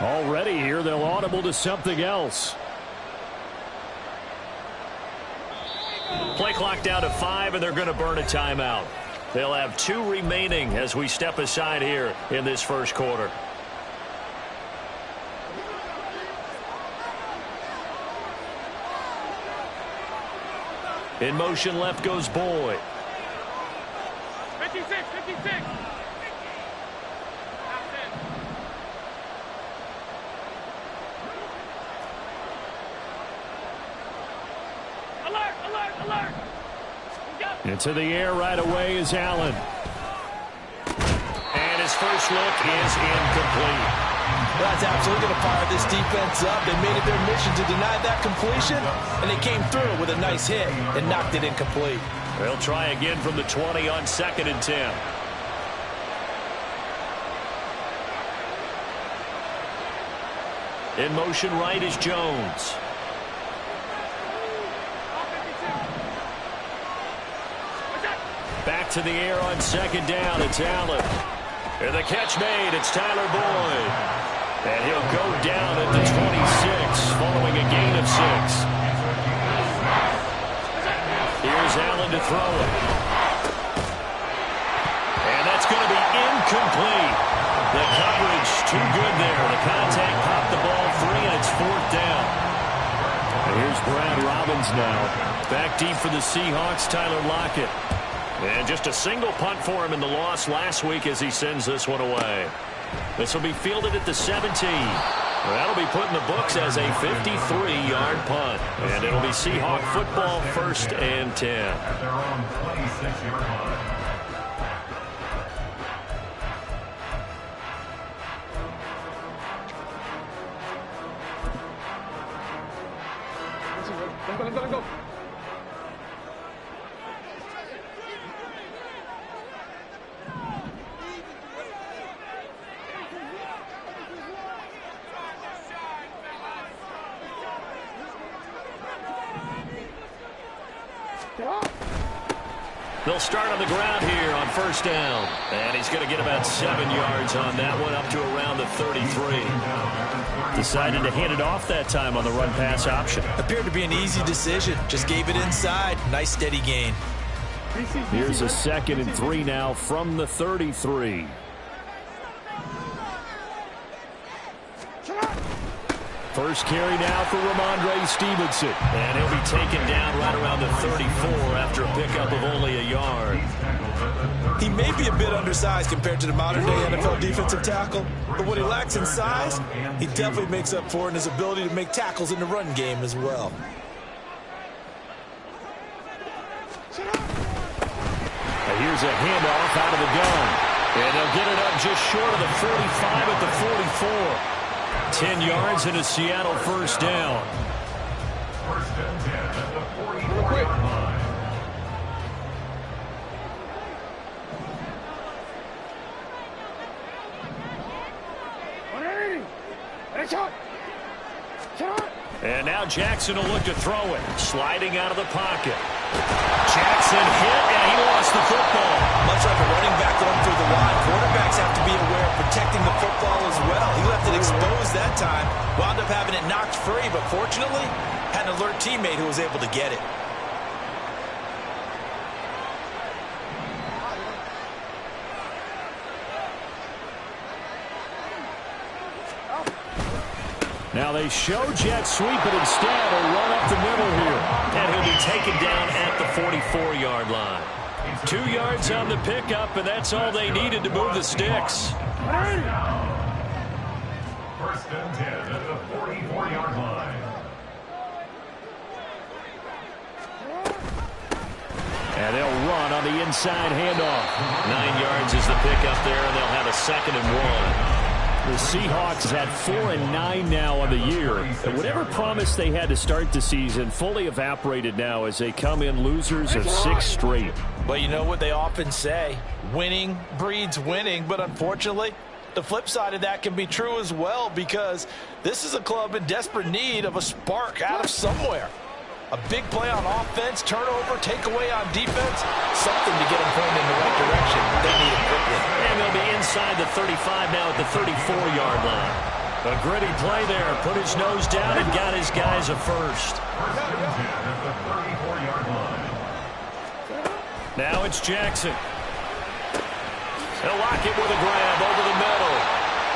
Already here, they'll audible to something else. Play clock down to 5, and they're going to burn a timeout. They'll have 2 remaining as we step aside here in this first quarter. In motion left goes Boyd. 56, 56. Alert, alert, alert. Into the air right away is Allen. And his first look is incomplete. That's absolutely going to fire this defense up. They made it their mission to deny that completion, and they came through with a nice hit and knocked it incomplete. They'll try again from the 20 on 2nd and 10. In motion right is Jones. Back to the air on 2nd down. It's Allen. And the catch made. It's Tyler Boyd. And he'll go down at the 26 following a gain of 6. Here's Allen to throw it. And that's going to be incomplete. The coverage too good there. The contact popped the ball free, and it's 4th down. And here's Brad Robbins now. Back deep for the Seahawks, Tyler Lockett. And just a single punt for him in the loss last week as he sends this one away. This will be fielded at the 17. That'll be put in the books as a 53-yard punt. And it'll be Seahawk football, 1st and 10. Let's go. They'll start on the ground here on 1st down. And he's going to get about 7 yards on that one, up to around the 33. Decided to hand it off that time on the run-pass option. Appeared to be an easy decision. Just gave it inside. Nice steady gain. Here's a 2nd and 3 now from the 33. First carry now for Ramondre Stevenson. And he'll be taken down right around the 34 after a pickup of only a yard. He may be a bit undersized compared to the modern-day NFL defensive tackle, but what he lacks in size, he definitely makes up for in his ability to make tackles in the run game as well. And here's a handoff out of the gun. And they'll get it up just short of the 45 at the 44. 10 yards and a Seattle 1st down. 1st and 10 at the 40-yard line. And now Jackson will look to throw it. Sliding out of the pocket. Jackson hit, and he lost the football. Much like a running back going through the line, quarterbacks have to be aware of protecting the football as well. He left it exposed that time, wound up having it knocked free, but fortunately, had an alert teammate who was able to get it. Now they show jet sweep, but instead a run up the middle here. And he'll be taken down at the 44-yard line. 2 yards on the pickup, and that's all they needed to move the sticks. 1st and 10 at the 44-yard line. And they'll run on the inside handoff. 9 yards is the pickup there, and they'll have a 2nd and 1. The Seahawks had 4-9 now on the year. And whatever promise they had to start the season fully evaporated now as they come in losers of 6 straight. But you know what they often say, winning breeds winning. But unfortunately, the flip side of that can be true as well, because this is a club in desperate need of a spark out of somewhere. A big play on offense, turnover, takeaway on defense, something to get them pointed in the right direction. They need it quickly. And they'll be inside the 35 now at the 34-yard line. A gritty play there. Put his nose down and got his guys a first. First and 10 at the 34-yard line. Now it's Jackson. He'll lock it with a grab over the middle.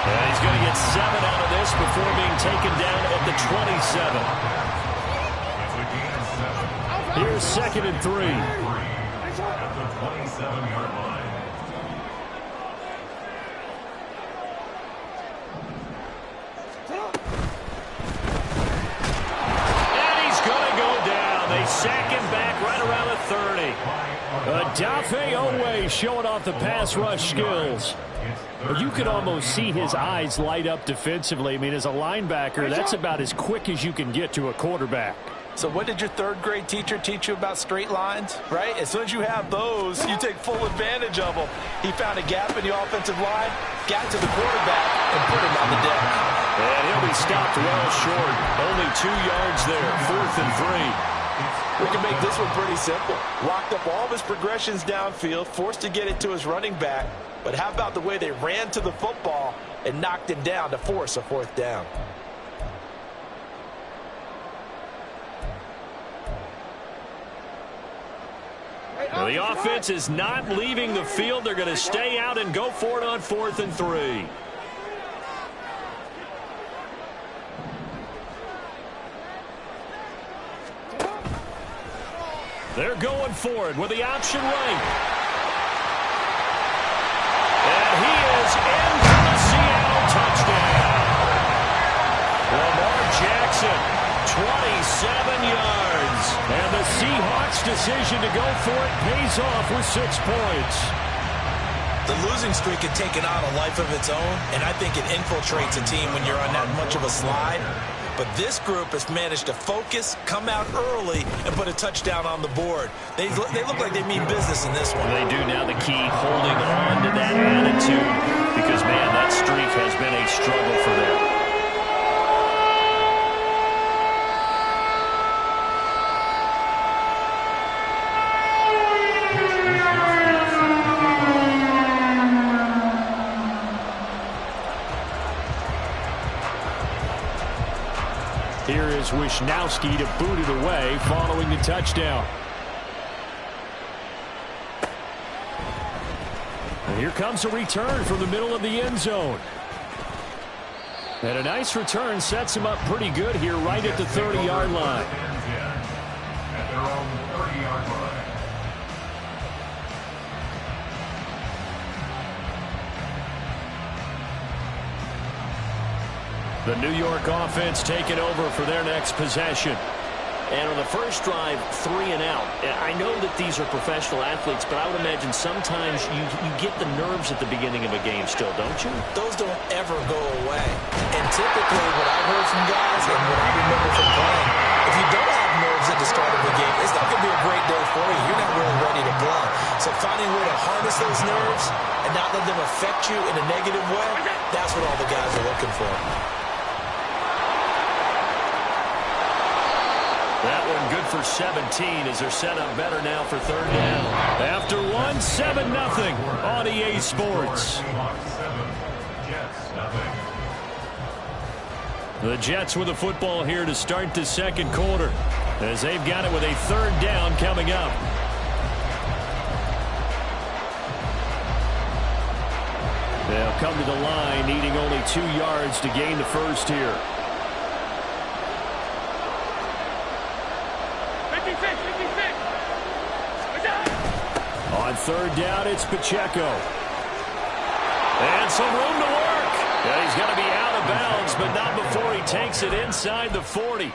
And he's going to get 7 out of this before being taken down at the 27. It's a gain of 7. Here's 2nd and 3. At the 27-yard line. Sack him back right around the 30. Odafe Oweh showing off the pass rush skills. You could almost see his eyes light up defensively. I mean, as a linebacker, that's about as quick as you can get to a quarterback. So what did your third-grade teacher teach you about straight lines, right? As soon as you have those, you take full advantage of them. He found a gap in the offensive line, got to the quarterback, and put him on the deck. And he'll be stopped well short. Only 2 yards there, 4th and 3. We can make this one pretty simple. Locked up all of his progressions downfield, forced to get it to his running back. But how about the way they ran to the football and knocked him down to force a 4th down? Well, the offense is not leaving the field. They're going to stay out and go for it on 4th and 3. They're going for it with the option right. And he is in for the Seattle touchdown. Lamar Jackson, 27 yards. And the Seahawks' decision to go for it pays off with 6 points. The losing streak had taken on a life of its own, and I think it infiltrates a team when you're on that much of a slide. But this group has managed to focus, come out early, and put a touchdown on the board. They look like they mean business in this one. They do now. The key, holding on to that attitude. Because, man, that streak has been a struggle for them. Here is Wisnowski to boot it away following the touchdown. And here comes a return from the middle of the end zone. And a nice return sets him up pretty good here right at the 30-yard line. At their own 30-yard line. The New York offense taking over for their next possession. And on the first drive, 3 and out. I know that these are professional athletes, but I would imagine sometimes you get the nerves at the beginning of a game still, don't you? Those don't ever go away. And typically what I've heard from guys and what I remember from playing, if you don't have nerves at the start of the game, it's not going to be a great day for you. You're not really ready to play. So finding a way to harness those nerves and not let them affect you in a negative way, that's what all the guys are looking for. That one good for 17 as they're set up better now for 3rd down. After one, 7-0 on EA Sports. The Jets with the football here to start the 2nd quarter as they've got it with a 3rd down coming up. They'll come to the line needing only 2 yards to gain the first here. On 3rd down, it's Pacheco. And some room to work. Yeah, he's going to be out of bounds, but not before he takes it inside the 40.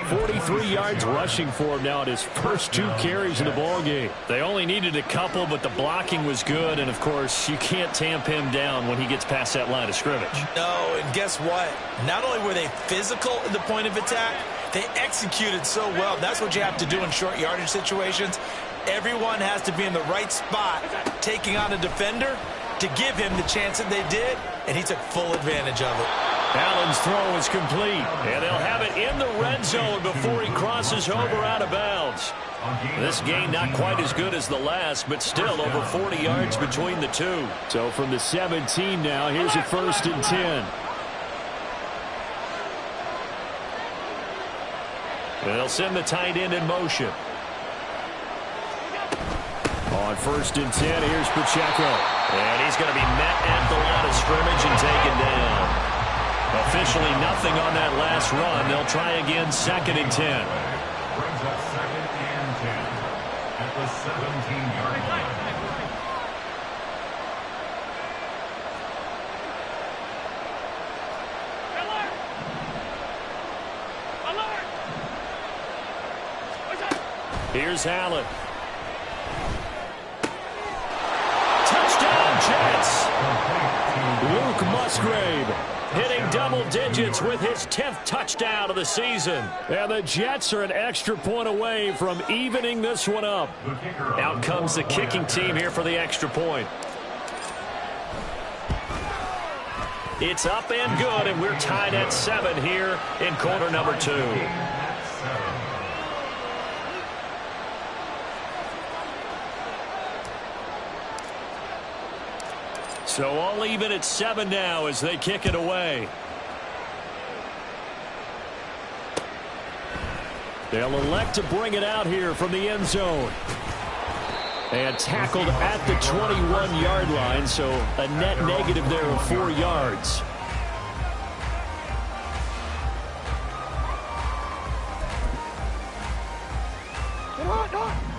43 yards rushing for him now at his first 2 carries in the ballgame. They only needed a couple, but the blocking was good. And, of course, you can't tamp him down when he gets past that line of scrimmage. No, and guess what? Not only were they physical at the point of attack, they executed so well. That's what you have to do in short yardage situations. Everyone has to be in the right spot, taking on a defender to give him the chance that they did, and he took full advantage of it. Allen's throw is complete, and they'll have it in the red zone before he crosses over out of bounds. This game not quite as good as the last, but still over 40 yards between the two. So from the 17 now, here's a 1st and 10. They'll send the tight end in motion. On 1st and 10, here's Pacheco. And he's going to be met at the line of scrimmage and taken down. Officially nothing on that last run. They'll try again 2nd and 10. Brings up 2nd and 10 at the 17-yard line. Here's Allen. Touchdown, Jets. Luke Musgrave Hitting double digits with his 10th touchdown of the season. And the Jets are an extra point away from evening this one up. Out comes the kicking team here for the extra point. It's up and good, and we're tied at 7 here in quarter number 2. So all even at 7 now as they kick it away. They'll elect to bring it out here from the end zone. And tackled at the 21-yard line, so a net negative there of 4 yards.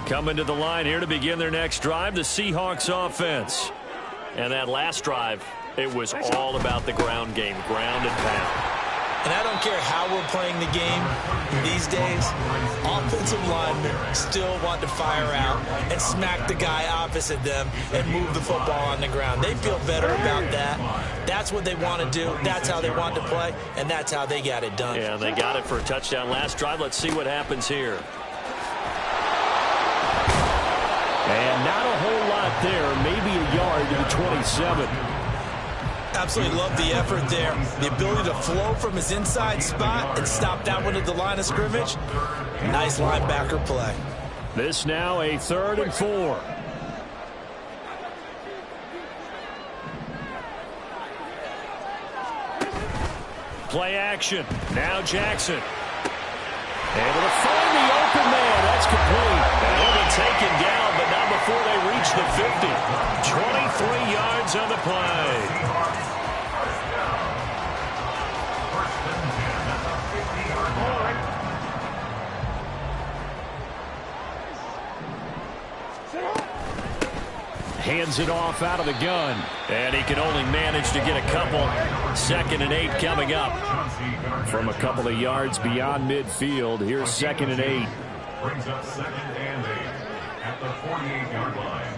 Coming to the line here to begin their next drive, the Seahawks offense. And that last drive, it was all about the ground game, ground and pound. And I don't care how we're playing the game these days, offensive linemen still want to fire out and smack the guy opposite them and move the football on the ground. They feel better about that. That's what they want to do. That's how they want to play, and that's how they got it done. Yeah, they got it for a touchdown last drive. Let's see what happens here. And not a whole lot there, maybe a yard to the 27. Absolutely love the effort there. The ability to flow from his inside spot and stop that one at the line of scrimmage. Nice linebacker play. This now a 3rd and 4. Play action. Now Jackson. Able to find the open man. That's complete. And he'll be taken down, but not before they reach the 50. 23 yards on the play. Hands it off out of the gun. And he can only manage to get a couple. 2nd and 8 coming up. From a couple of yards beyond midfield, here's 2nd and 8. Brings up 2nd and 8 at the 48-yard line.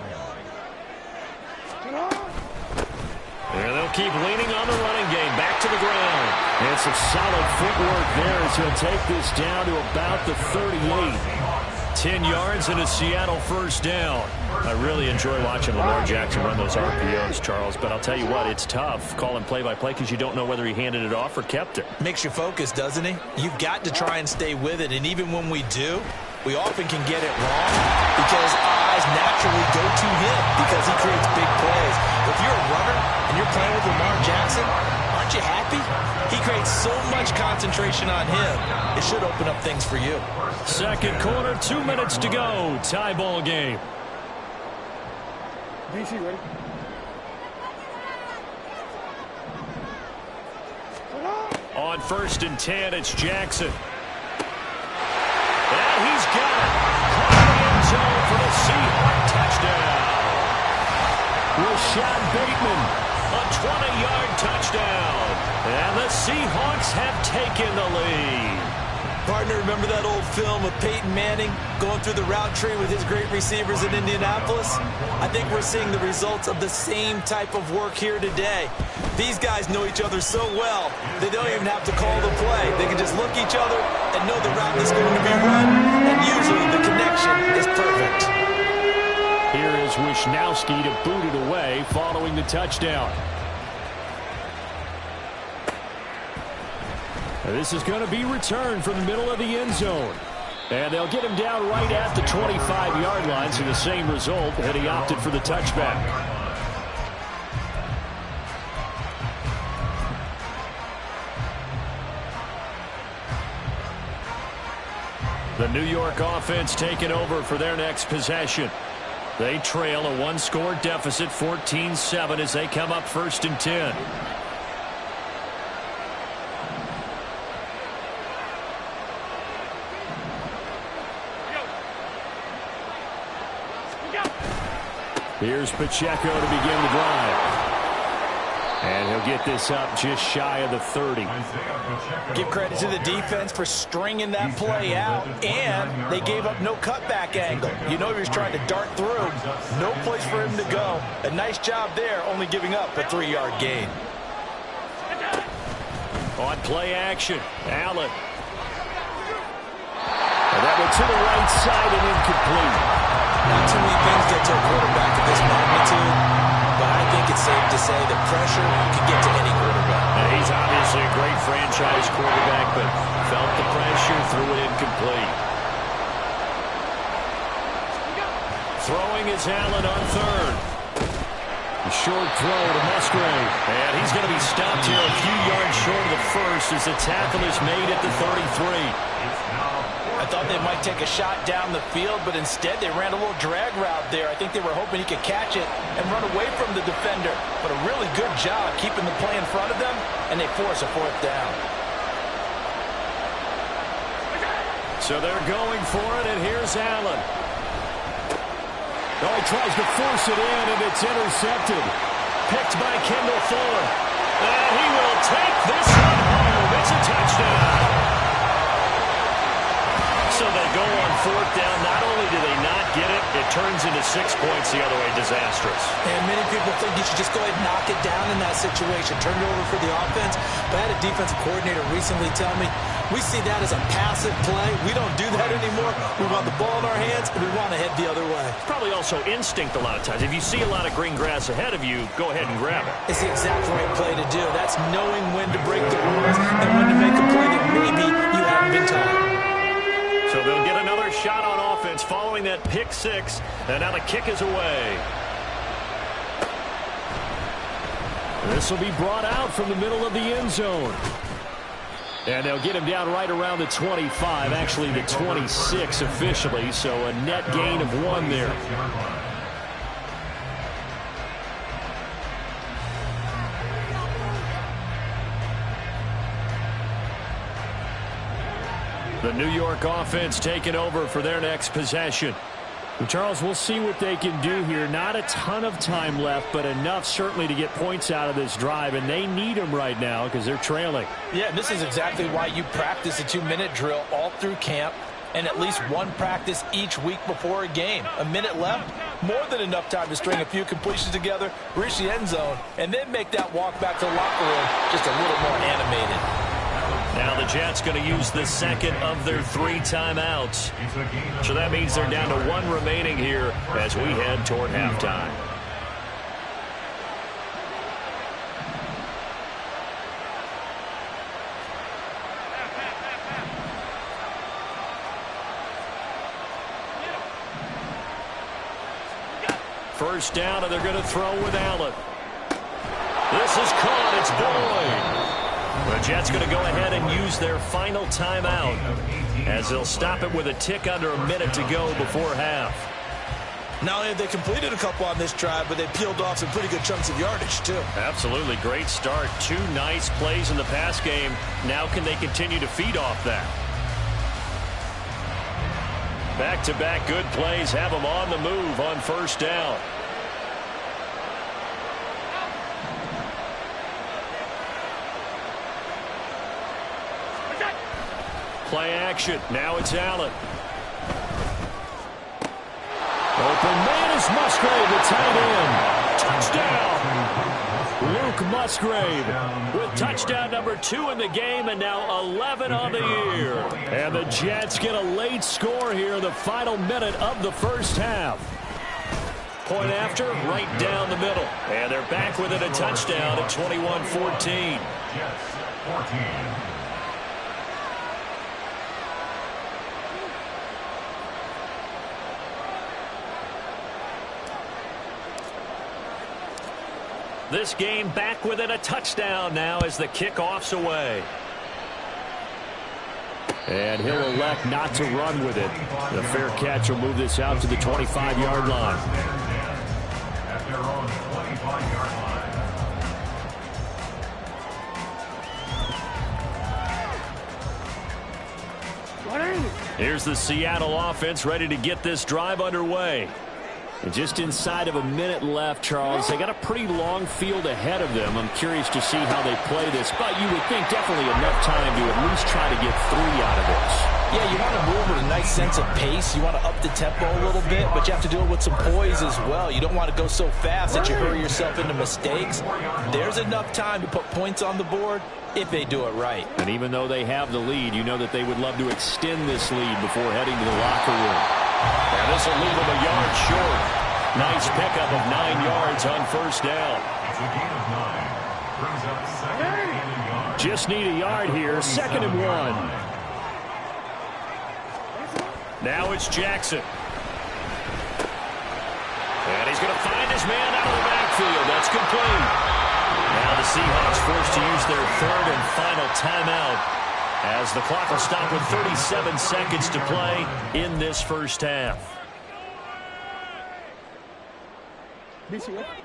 And they'll keep leaning on the running game. Back to the ground. And some solid footwork there as he'll take this down to about the 38. 10 yards and a Seattle first down. I really enjoy watching Lamar Jackson run those RPOs, Charles, but I'll tell you what, it's tough calling play-by-play because you don't know whether he handed it off or kept it. Makes you focus, doesn't he? You've got to try and stay with it, and even when we do, we often can get it wrong because eyes naturally go to him because he creates big plays. If you're a runner and you're playing with Lamar Jackson, aren't you happy? He creates so much concentration on him. It should open up things for you. Second quarter, 2 minutes to go. Tie ball game. DC, ready? On 1st and 10, it's Jackson. And he's got it. Caught in the end zone for the Seahawk touchdown. Rashad Bateman, a 20-yard touchdown. And the Seahawks have taken the lead. Partner, remember that old film of Peyton Manning going through the route tree with his great receivers in Indianapolis? I think we're seeing the results of the same type of work here today. These guys know each other so well, they don't even have to call the play. They can just look each other and know the route that's going to be run, and usually the connection is perfect. Here is Wisnowski to boot it away following the touchdown. This is going to be returned from the middle of the end zone. And they'll get him down right at the 25-yard line, so the same result, and he opted for the touchback. The New York offense taking over for their next possession. They trail a one-score deficit, 14-7, as they come up 1st and 10. Here's Pacheco to begin the drive. And he'll get this up just shy of the 30. Give credit to the defense for stringing that play out, and they gave up no cutback angle. You know he was trying to dart through. No place for him to go. A nice job there, only giving up a 3-yard gain. On play action, Allen. And that went to the right side and incomplete. Not too many things get to a quarterback of this magnitude, but I think it's safe to say that pressure can get to any quarterback. Now, he's obviously a great franchise quarterback, but felt the pressure, threw it incomplete. Throwing is Allen on 3rd. A short throw to Musgrave. And he's going to be stopped here a few yards short of the 1st as the tackle is made at the 33. I thought they might take a shot down the field, but instead they ran a little drag route there. I think they were hoping he could catch it and run away from the defender. But a really good job keeping the play in front of them, and they force a 4th down. So they're going for it, and here's Allen. Oh, he tries to force it in, and it's intercepted. Picked by Kendall Fuller. And he will take this one home. It's a touchdown. So they go on 4th down. Not only do they not get it, it turns into 6 points the other way. Disastrous. And many people think you should just go ahead and knock it down in that situation. Turn it over for the offense. But I had a defensive coordinator recently tell me, we see that as a passive play. We don't do that anymore. We want the ball in our hands, and we want to head the other way. It's probably also instinct a lot of times. If you see a lot of green grass ahead of you, go ahead and grab it. It's the exact right play to do. That's knowing when to break the rules and when to make a play that maybe you haven't been taught. So they'll get another shot on offense following that pick 6, and now the kick is away. This will be brought out from the middle of the end zone. And they'll get him down right around the 25, actually the 26 officially, so a net gain of 1 there. The New York offense taking over for their next possession. Charles, we'll see what they can do here. Not a ton of time left, but enough certainly to get points out of this drive, and they need them right now because they're trailing. Yeah, and this is exactly why you practice a 2-minute drill all through camp and at least one practice each week before a game. A minute left, more than enough time to string a few completions together, reach the end zone, and then make that walk back to the locker room just a little more animated. Now the Jets going to use the second of their 3 timeouts. So that means they're down to 1 remaining here as we head toward halftime. First down, and they're going to throw with Allen. This is caught. It's Boyd. The Jets going to go ahead and use their final timeout as they'll stop it with a tick under a minute to go before half. Not only have they completed a couple on this drive, but they peeled off some pretty good chunks of yardage, too. Absolutely. Great start. 2 nice plays in the pass game. Now can they continue to feed off that? Back-to-back good plays have them on the move on first down. Play action. Now it's Allen. Open man is Musgrave, the tight end. Touchdown. Luke Musgrave with touchdown number 2 in the game, and now 11 on the year. And the Jets get a late score here in the final minute of the first half. Point after, right down the middle. And they're back within a touchdown at 21-14. Jets 14. This game back within a touchdown now as the kickoff's away. And he'll elect not to run with it. The fair catch will move this out to the 25-yard line. At their own 25-yard line. Here's the Seattle offense ready to get this drive underway. And just inside of a minute left, Charles. They got a pretty long field ahead of them. I'm curious to see how they play this, but you would think definitely enough time to at least try to get 3 out of this. Yeah, you want to move with a nice sense of pace. You want to up the tempo a little bit, but you have to do it with some poise as well. You don't want to go so fast that you hurry yourself into mistakes. There's enough time to put points on the board if they do it right. And even though they have the lead, you know that they would love to extend this lead before heading to the locker room. And this will leave them a yard short. Nice pickup of 9 yards on first down. It's a gain of 9. Brings up second and a yard. Just need a yard here, 2nd and 1. Now it's Jackson. And he's going to find his man out of the backfield. That's complete. Now the Seahawks forced to use their 3rd and final timeout as the clock will stop with 37 seconds to play in this first half.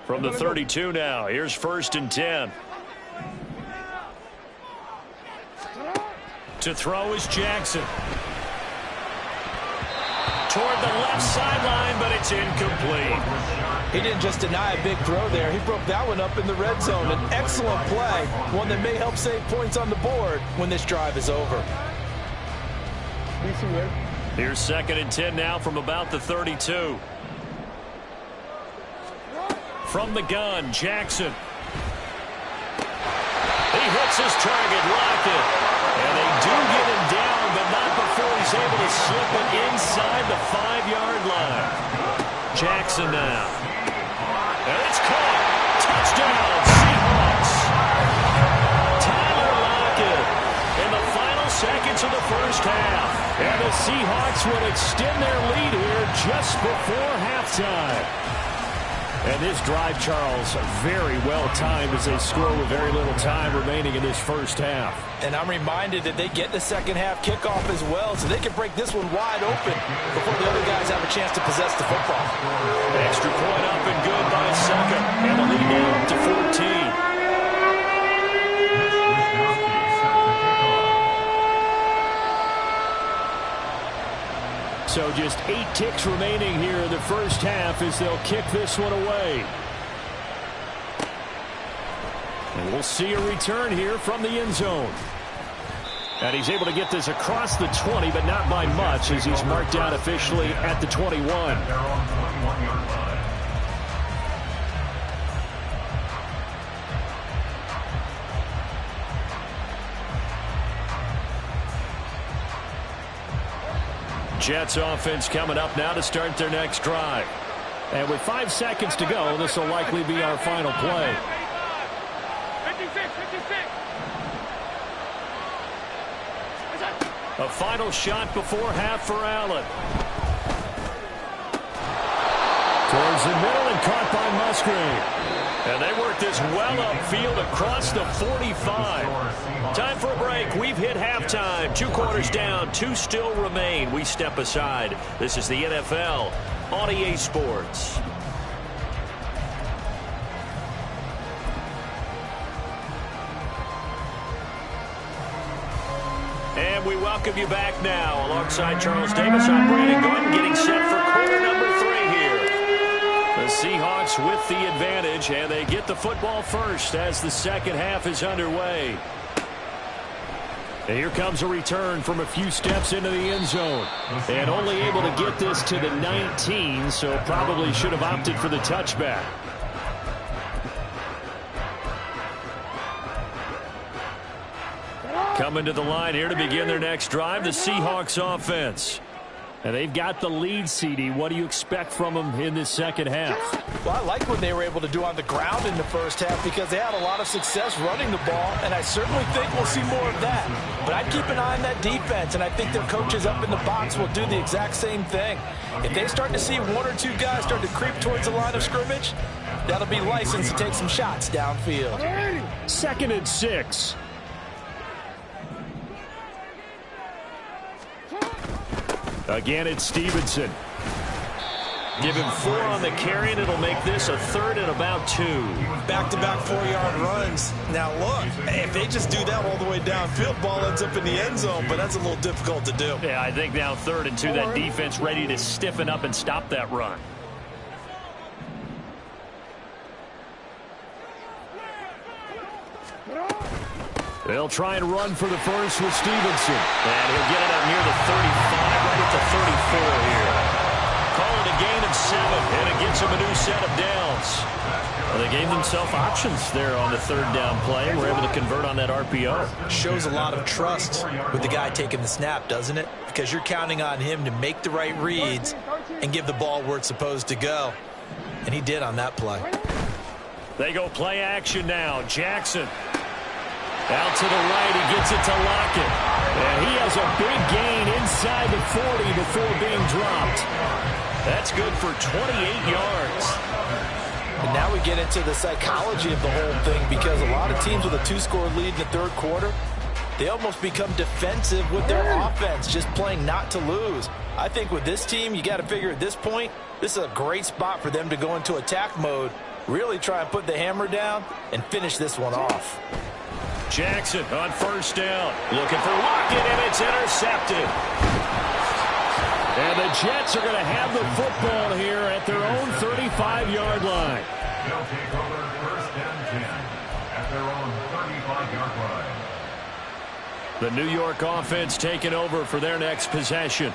From the 32 now, here's 1st and 10. To throw is Jackson. Toward the left sideline, but it's incomplete. He didn't just deny a big throw there. He broke that one up in the red zone. An excellent play, one that may help save points on the board when this drive is over. Here's 2nd and 10 now from about the 32. From the gun, Jackson. He hits his target, Lockett. And they do get him down, but not before he's able to slip it inside the 5-yard line. Jackson now. And it's caught. Touchdown, Seahawks. Tyler Lockett in the final seconds of the first half. And the Seahawks will extend their lead here just before halftime. And this drive, Charles, very well timed as they score with very little time remaining in this first half. And I'm reminded that they get the second half kickoff as well, so they can break this one wide open before the other guys have a chance to possess the football. Extra point up and good by Sucker. And the lead now up to 14. So just 8 ticks remaining here in the first half as they'll kick this one away. And we'll see a return here from the end zone. And he's able to get this across the 20, but not by much as he's marked down officially at the 21. They're on 21-yard line. Jets offense coming up now to start their next drive. And with 5 seconds to go, this will likely be our final play. 56. A final shot before half for Allen. Towards the middle and caught by Musgrave. And they work this well upfield across the 45. Time for a break. We've hit halftime. 2 quarters down. 2 still remain. We step aside. This is the NFL on EA Sports. And we welcome you back now. Alongside Charles Davis, I'm Brandon Gordon, getting set for quarter number 3 here. The Seahawks with the advantage, and they get the football first as the second half is underway. And here comes a return from a few steps into the end zone. And only able to get this to the 19, so probably should have opted for the touchback. Coming to the line here to begin their next drive, the Seahawks offense. And they've got the lead, CD. What do you expect from them in this second half? Well, I like what they were able to do on the ground in the first half because they had a lot of success running the ball, and I certainly think we'll see more of that. But I'd keep an eye on that defense, and I think their coaches up in the box will do the exact same thing. If they start to see 1 or 2 guys start to creep towards the line of scrimmage, that'll be license to take some shots downfield. 2nd and 6. Again, it's Stevenson. Give him 4 on the carry, and it'll make this a 3rd and about 2. Back-to-back 4-yard runs. Now, look, if they just do that all the way downfield, ball ends up in the end zone, but that's a little difficult to do. Yeah, I think now 3rd and 2, that defense ready to stiffen up and stop that run. They'll try and run for the first with Stevenson. And he'll get it up near the 35, right at the 34 here. Call it a gain of 7, and it gets them a new set of downs. Well, they gave themselves options there on the 3rd down play, and were able to convert on that RPO. Shows a lot of trust with the guy taking the snap, doesn't it? Because you're counting on him to make the right reads and give the ball where it's supposed to go. And he did on that play. They go play action now. Jackson. Out to the right, he gets it to Lockett. And he has a big gain inside the 40 before being dropped. That's good for 28 yards. And now we get into the psychology of the whole thing, because a lot of teams with a 2-score lead in the 3rd quarter, they almost become defensive with their offense, just playing not to lose. I think with this team, you got to figure at this point, this is a great spot for them to go into attack mode, really try and put the hammer down and finish this one off. Jackson on 1st down. Looking for Lockett, and it's intercepted. And the Jets are going to have the football here at their own 35-yard line. They'll take over 1st and 10 at their own 35-yard line. The New York offense taking over for their next possession.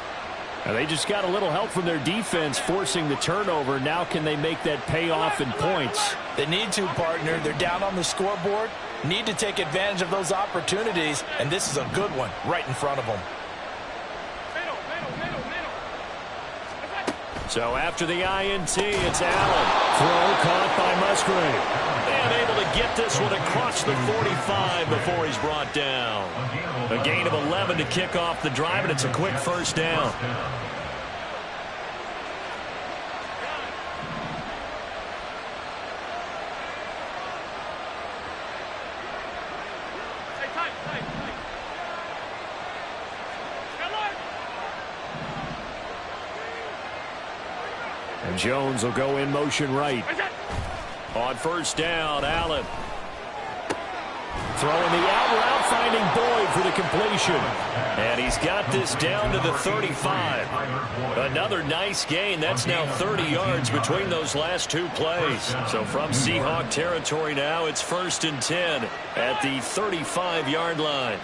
And they just got a little help from their defense forcing the turnover. Now can they make that pay off in points? They need to, partner. They're down on the scoreboard. Need to take advantage of those opportunities, and this is a good one right in front of them. So after the INT, it's Allen. Throw caught by Musgrave. And able to get this one across the 45 before he's brought down. A gain of 11 to kick off the drive, and it's a quick 1st down. And Jones will go in motion right. On 1st down, Allen. Throwing the out route, finding Boyd for the completion. And he's got this down to the 35. Another nice gain. That's now 30 yards between those last 2 plays. So from Seahawk territory now, it's 1st and 10 at the 35-yard line.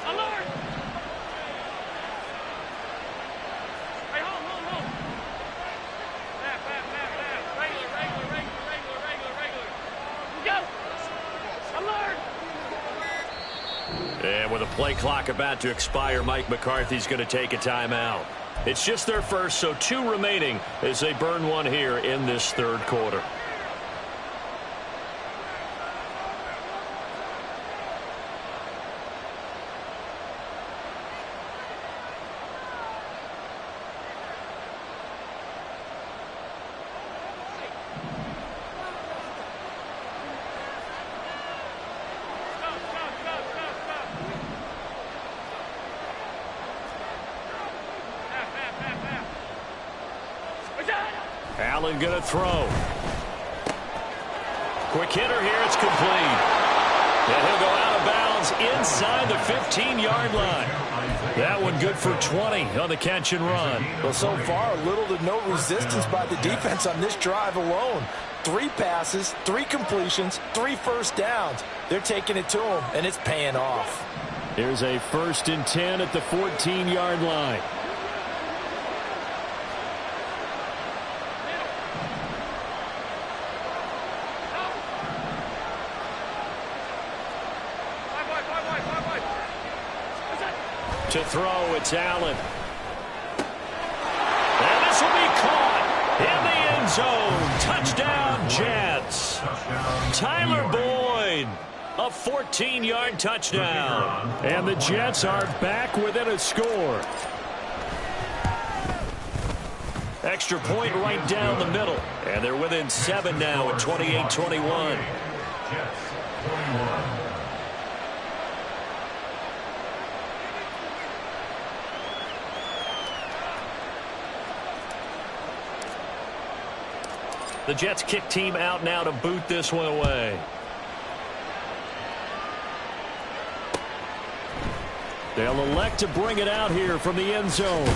And with a play clock about to expire, Mike McCarthy's going to take a timeout. It's just their first, so 2 remaining as they burn one here in this 3rd quarter. Allen going to throw. Quick hitter here. It's complete. And he'll go out of bounds inside the 15-yard line. That one good for 20 on the catch and run. Well, so far, little to no resistance by the defense on this drive alone. 3 passes, 3 completions, 3 first downs. They're taking it to him, and it's paying off. Here's a 1st and 10 at the 14-yard line. To throw, it's Allen. And this will be caught in the end zone. Touchdown, Jets. Tyler Boyd, a 14-yard touchdown. And the Jets are back within a score. Extra point right down the middle. And they're within 7 now at 28-21. Jets 21. The Jets kick team out now to boot this one away. They'll elect to bring it out here from the end zone.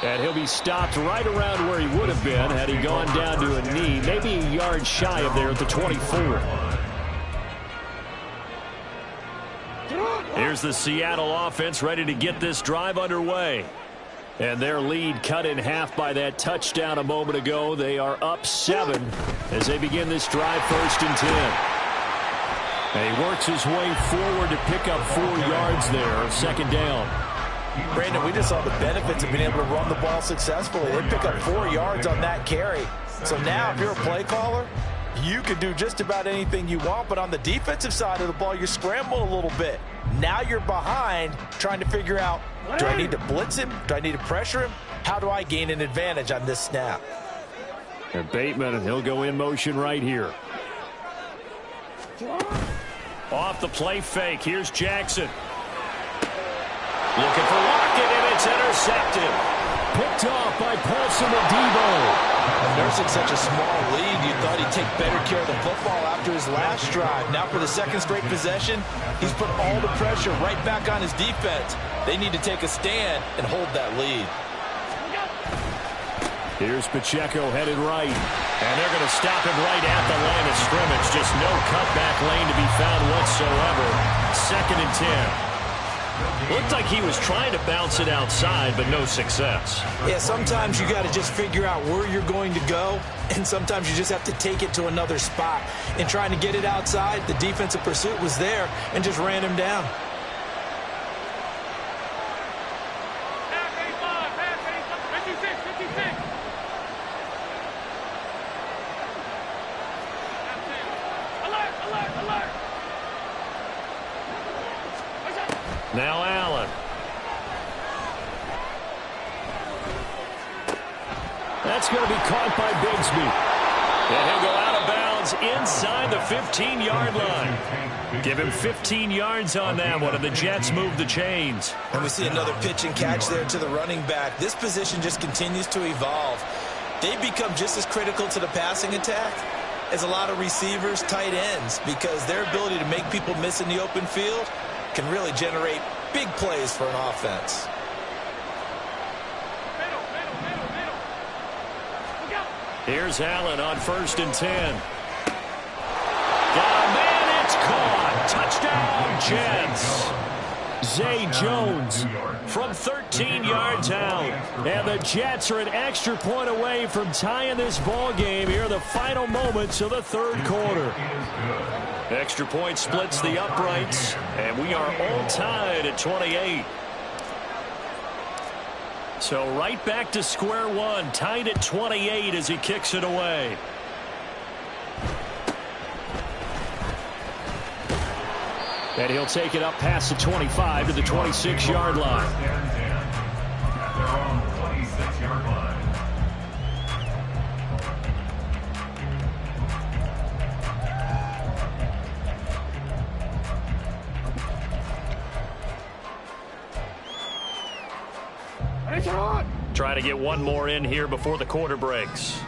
And he'll be stopped right around where he would have been had he gone down to a knee, maybe a yard shy of there at the 24. Here's the Seattle offense ready to get this drive underway. And their lead cut in half by that touchdown a moment ago. They are up 7 as they begin this drive, 1st and 10. And he works his way forward to pick up 4 yards there, 2nd down. Brandon, we just saw the benefits of being able to run the ball successfully. They pick up 4 yards on that carry. So now if you're a play caller, you can do just about anything you want. But on the defensive side of the ball, you scramble a little bit. Now you're behind trying to figure out, do I need to blitz him? Do I need to pressure him? How do I gain an advantage on this snap? And Bateman, he'll go in motion right here. Off the play fake. Here's Jackson. Looking for Lockett, and it's intercepted. Picked off by Paulson Adebo. Nursing such a small lead, you thought he'd take better care of the football after his last drive. Now for the 2nd straight possession, he's put all the pressure right back on his defense. They need to take a stand and hold that lead. Here's Pacheco headed right. And they're going to stop him right at the line of scrimmage. Just no cutback lane to be found whatsoever. 2nd and 10. Looked like he was trying to bounce it outside, but no success. Yeah, sometimes you got to just figure out where you're going to go, and sometimes you just have to take it to another spot. In trying to get it outside, the defensive pursuit was there and just ran him down. Pass 85, 56. Alert. Now Allen. That's going to be caught by Bigsby. And he'll go out of bounds inside the 15-yard line. Give him 15 yards on that one, and the Jets move the chains. And we see another pitch and catch there to the running back. This position just continues to evolve. They become just as critical to the passing attack as a lot of receivers, tight ends, because their ability to make people miss in the open field can really generate big plays for an offense. Here's Allen on 1st and 10. Got a man, it's caught. Touchdown, Jets. Zay Jones from 13 yards out. And the Jets are an extra point away from tying this ball game here in the final moments of the 3rd quarter. Extra point splits the uprights, and we are all tied at 28. So right back to square one, tied at 28 as he kicks it away. And he'll take it up past the 25 to the 26-yard line. At their own 26-yard line. Trying to get one more in here before the quarter breaks.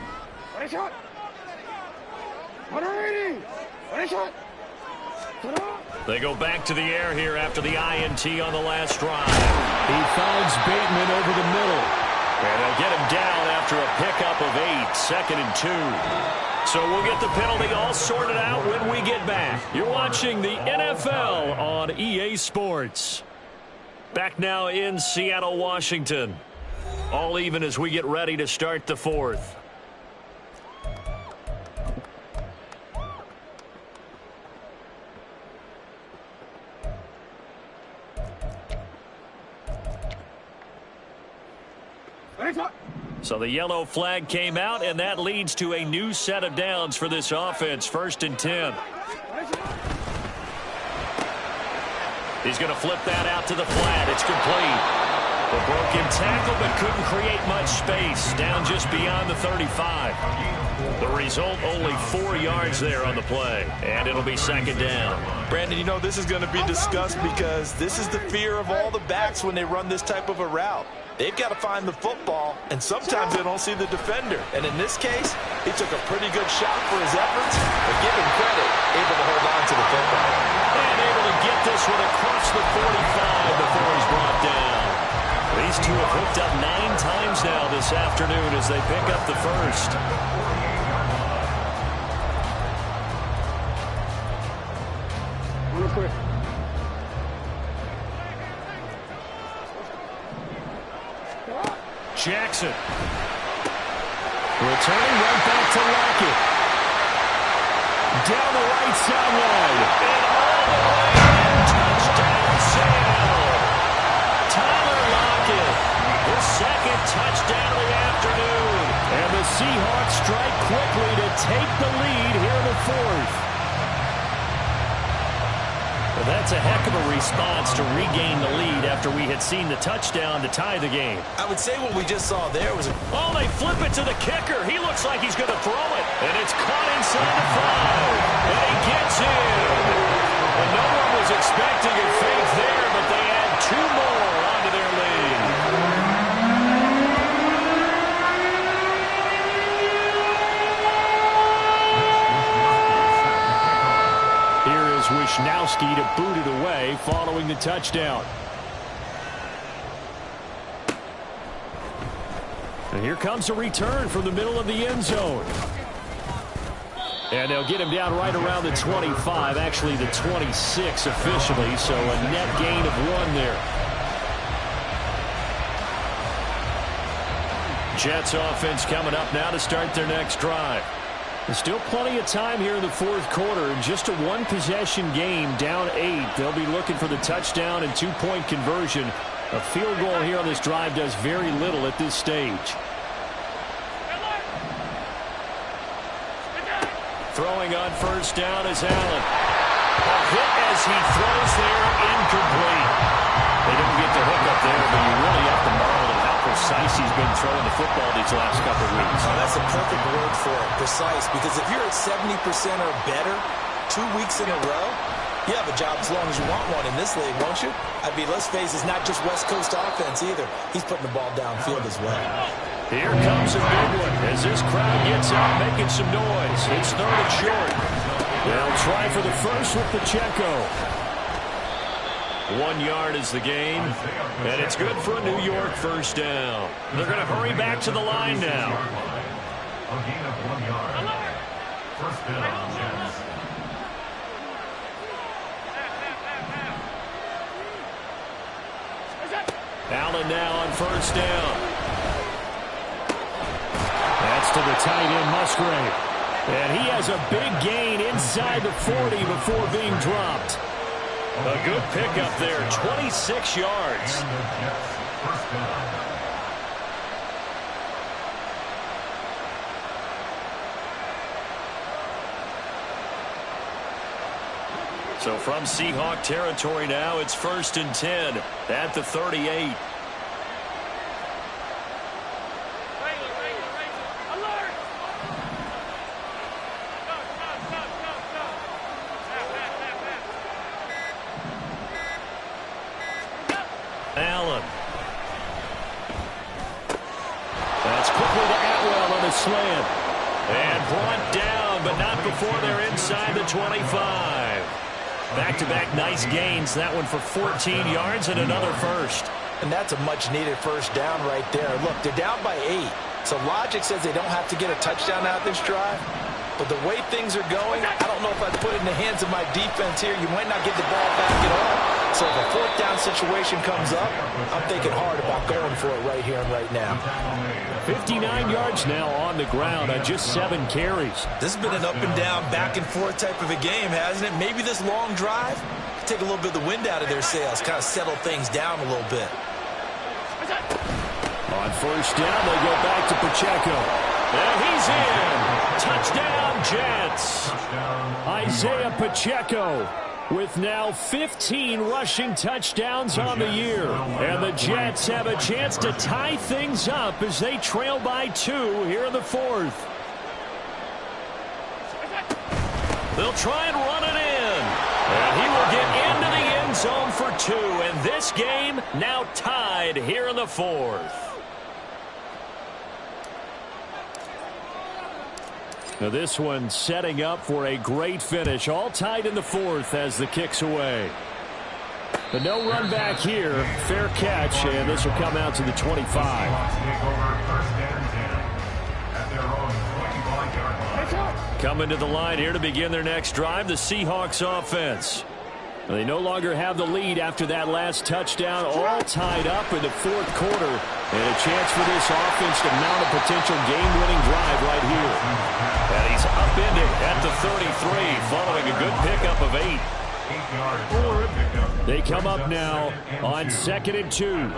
They go back to the air here after the INT on the last drive. He finds Bateman over the middle. And they'll get him down after a pickup of 8, 2nd and 2. So we'll get the penalty all sorted out when we get back. You're watching the NFL on EA Sports. Back now in Seattle, Washington. All even as we get ready to start the 4th. So the yellow flag came out, and that leads to a new set of downs for this offense. 1st and 10. He's going to flip that out to the flat. It's complete. A broken tackle, but couldn't create much space. Down just beyond the 35. The result, only 4 yards there on the play. And it'll be second down. Brandon, you know this is going to be discussed because this is the fear of all the backs when they run this type of a route. They've got to find the football, and sometimes they don't see the defender. And in this case, he took a pretty good shot for his efforts, but give him credit, able to hold on to the football. And able to get this one across the 45 before he's brought down. These two have hooked up 9 times now this afternoon as they pick up the first. Jackson. Returning right back to Lockett. Down the right sideline. And all the way in. Touchdown, Seattle. Tyler Lockett. His second touchdown of the afternoon. And the Seahawks strike quickly to take the lead here in the fourth. Well, that's a heck of a response to regain the lead after we had seen the touchdown to tie the game. I would say what we just saw there was Oh, they flip it to the kicker. He looks like he's going to throw it. And it's caught inside the 5. And he gets in. And no one was expecting a fake there, but they add 2 more onto their lead. Wishnowski to boot it away following the touchdown. And here comes a return from the middle of the end zone. And they'll get him down right around the 25, actually the 26 officially, so a net gain of 1 there. Jets offense coming up now to start their next drive. There's still plenty of time here in the fourth quarter. Just a 1-possession game, down 8. They'll be looking for the touchdown and 2-point conversion. A field goal here on this drive does very little at this stage. Throwing on first down is Allen. A hit as he throws there, incomplete. They didn't get the hook up there, but you really have to marvel at how precise he's been throwing the football these last couple of weeks. Oh, that's a perfect word for it, precise, because if you're at 70% or better 2 weeks in a row, you have a job as long as you want one in this league, won't you? I mean, let's face it, it's not just West Coast offense either. He's putting the ball downfield as well. Here comes a big one as this crowd gets out making some noise. It's third and short. They'll try for the first with Pacheco. 1 yard is the gain, and it's good for a New York first down. They're going to hurry back to the line now. A gain of 1 yard. First down, Jets. Allen now on first down. That's to the tight end, Musgrave. And he has a big gain inside the 40 before being dropped. A good pickup there, 26 yards. And the Jets first down. So from Seahawk territory now, it's 1st and 10 at the 38. Allen. That's quickly to Atwell on the slant. And brought down, but not before they're inside the 25. Back-to-back nice gains. That one for 14 yards and another first. And that's a much-needed first down right there. Look, they're down by 8. So logic says they don't have to get a touchdown out this drive. But the way things are going, I don't know if I'd put it in the hands of my defense here. You might not get the ball back at all. So if a fourth down situation comes up, I'm thinking hard about going for it right here and right now. 59 yards now on the ground on just 7 carries. This has been an up and down, back and forth type of a game, hasn't it? Maybe this long drive take a little bit of the wind out of their sails, kind of settle things down a little bit. On first down, they go back to Pacheco. And he's in. Touchdown, Jets. Isaiah Pacheco with now 15 rushing touchdowns on the year. And the Jets have a chance to tie things up as they trail by 2 here in the 4th. They'll try and run it in. And he will get into the end zone for 2. And this game now tied here in the 4th. Now this one setting up for a great finish. All tied in the 4th as the kick's away. But no run back here. Fair catch, and this will come out to the 25. Coming to the line here to begin their next drive, the Seahawks offense. They no longer have the lead after that last touchdown, all tied up in the 4th quarter. And a chance for this offense to mount a potential game-winning drive right here. And he's upended at the 33 following a good pickup of 8. They come up now on 2nd and 2.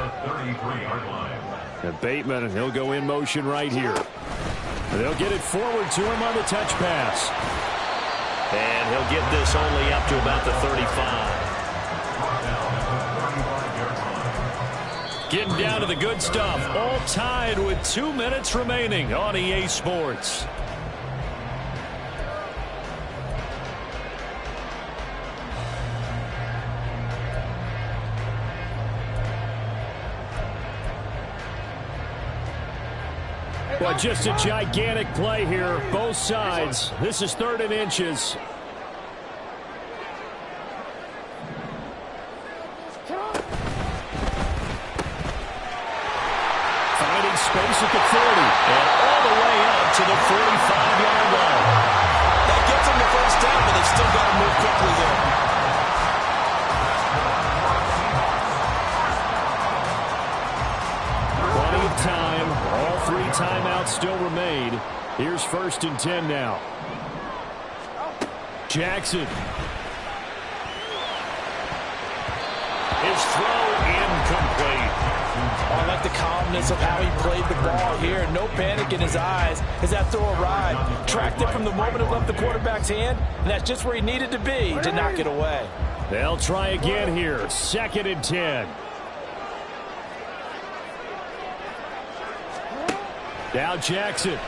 And Bateman, he'll go in motion right here. They'll get it forward to him on the touch pass. And he'll get this only up to about the 35. Getting down to the good stuff. All tied with 2 minutes remaining on EA Sports. Well, just a gigantic play here, both sides. This is 3rd and inches. Finding space at the 40, and all the way up to the 45-yard line. That gets them the first down, but they've still got to move quickly there. Plenty of time. All 3 timeouts still remain. Here's 1st and 10 now. Jackson. His throw incomplete. I like the calmness of how he played the ball here. No panic in his eyes as that throw arrived. Tracked it from the moment it left the quarterback's hand, and that's just where he needed to be to knock it away. They'll try again here. 2nd and 10. Now Jackson.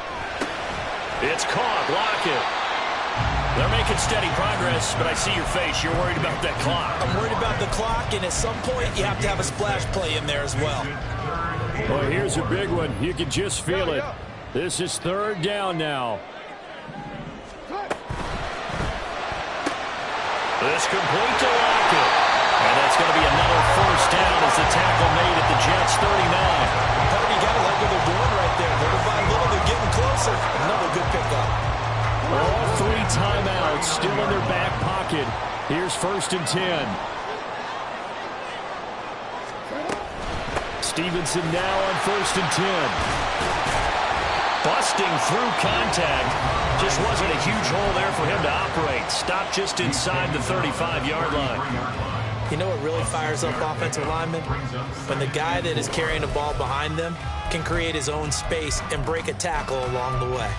It's caught. Lockett. They're making steady progress, but I see your face. You're worried about that clock. I'm worried about the clock, and at some point, you have to have a splash play in there as well. Well, here's a big one. You can just feel it. This is 3rd down now. This complete to Lockett. And that's going to be another 1st down as the tackle made at the Jets' 39. You got to like what they're doing right there. Little by little, they're getting closer. Another good pickup. All 3 timeouts still in their back pocket. Here's 1st and 10. Stevenson now on 1st and 10. Busting through contact. Just wasn't a huge hole there for him to operate. Stopped just inside the 35-yard line. You know what really fires up offensive linemen? When the guy that is carrying the ball behind them can create his own space and break a tackle along the way.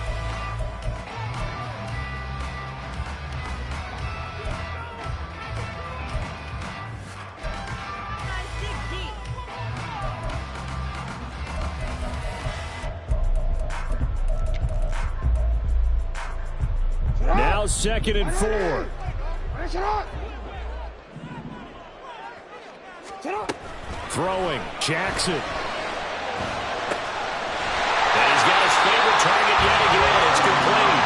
Now 2nd and 4. Throwing, Jackson. And he's got his favorite target yet again. It's complete.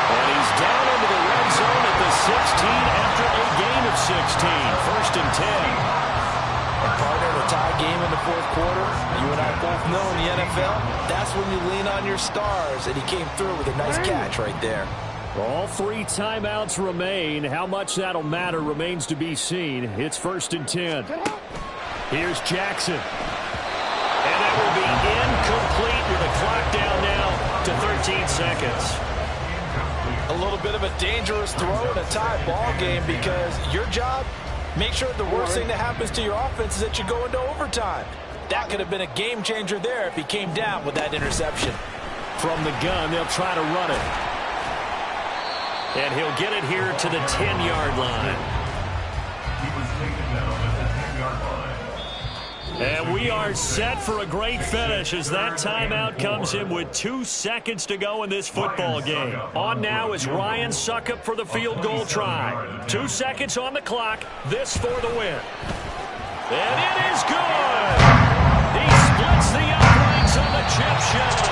And he's down into the red zone at the 16 after a gain of 16. 1st and 10. And partner, a tie game in the 4th quarter. You and I both know in the NFL, that's when you lean on your stars. And he came through with a nice catch right there. All 3 timeouts remain. How much that'll matter remains to be seen. It's 1st and 10. Here's Jackson. And it will be incomplete with a clock down now to 13 seconds. A little bit of a dangerous throw in a tie ball game because your job, make sure the worst thing that happens to your offense is that you go into overtime. That could have been a game changer there if he came down with that interception. From the gun, they'll try to run it. And he'll get it here to the 10-yard line. And we are set for a great finish as that timeout comes in with 2 seconds to go in this football game. On now is Ryan Suckup for the field goal try. 2 seconds on the clock. This for the win. And it is good. He splits the uprights on the chip shot.